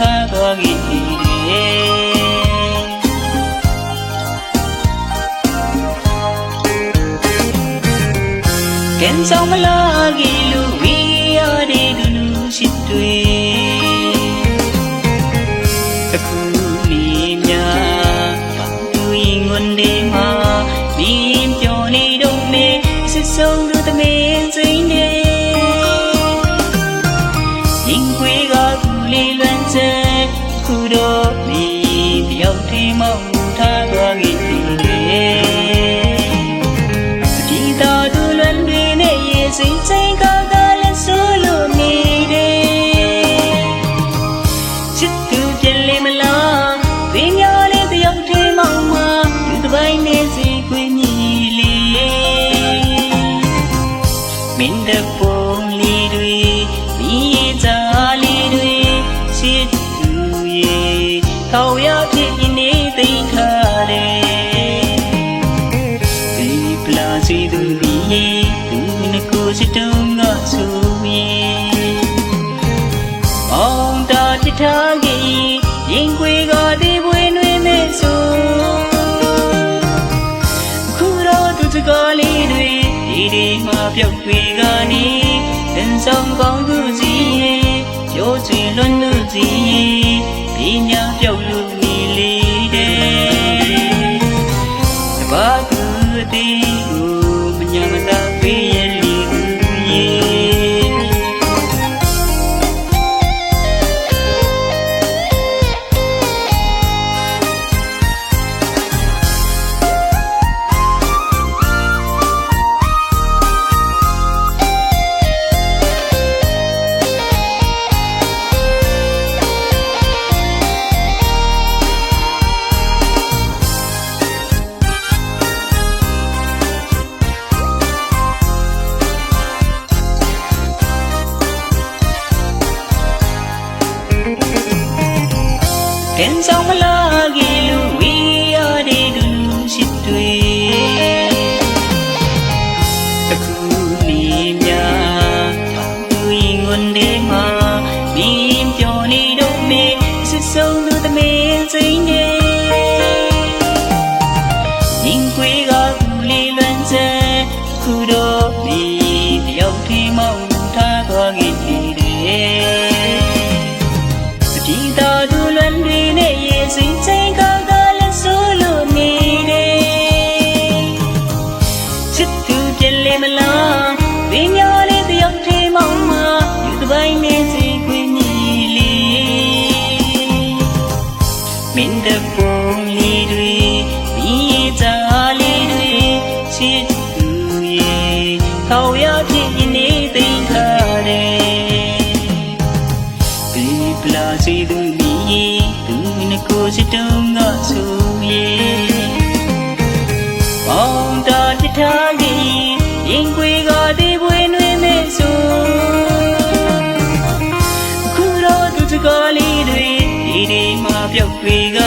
ထားသွားခဲ့တယ်ကဲဆောင်မလာကြီးလူဝီရတဲ့လူရှိတွေအခုလေးများသူရင်ဝန်ဒီမှာဒီပြောနေတော့မေစစ်ဆုံးသူသမင်းစိမ့်နေရင်ခွေကကူလေးလွမ်းစဲခုတော့ဒီတယောက်ထိမောက်ထားသွားခဲ့တယ်ဒီတော်သူလွမ်းတွေနဲ့ရေစိမ့်စိမ့်ကလည်းဆိုလို့နေတယ်ချစ်သူပြလေမလားပင်ညာလေးတယောက်ထိမောက်မှာသူတစ်ပိုင်းနေစီခွေမြည်လေးမင်းတပုံလေးတွေမိသားလေးတွေချစ်သူရဲ့ထောက်ရဖြစ်နေသိခါတယ်ဒီပလာစီသူရဲ့သူနကိုစတုံးကဆိုရင်အောင်တာချစ်ထားကြီးရင်ခွေကဒီပွေနှွေးမဲ့ဆိုခုတော့သူစကားလေးတွေဒီမှာပြောက်ွေကနေတန်ဆောင်ကောင်းသူစီရဲ့ရိုးချင်လွန်းသူစီရဲ့ပညာပြောက်လူနေလေတဲ့တပါးသူအသေးကိုမညာမသာပေးရလေဦးရဲ့ကဲဆောင်မလာကြီးလူဝီရတဲ့လူရှိတွေအခုလေးများသူရင်ဝန်ဒီမှာမင်းပြောနေတော့မေစစ်ဆုံးသူသမင်းစိမ့်နေရင်ခွေကကူလေးလွမ်းစဲခုတော့ဒီတယောက်ထိမောက်ထားသွားခဲ့တယ်ဒီတော်သူလွမ်းတွေနဲ့ရေစိမ့်စိမ့်ကလည်းဆိုလို့နေတယ်ချစ်သူပြလေမလားပင်ညာလေးတယောက်ထိမောက်မှာယူတစ်ပိုင်းနေစီခွေမြည်လေးမင်းတပုံလေးတွေမိသားလေးတွေချစ်သူရဲ့ထောက်ရဖြစ်နေသိခါတယ်ပလာစီသူမီသူနကိုစတုံးကဆိုရင်အောင်တာချစ်ထားကြီးရင်ခွေကဒီပွေနှွေးမဲ့ဆိုခုတော့သူစကားလေးတွေဒီမှာပြောက်ွေက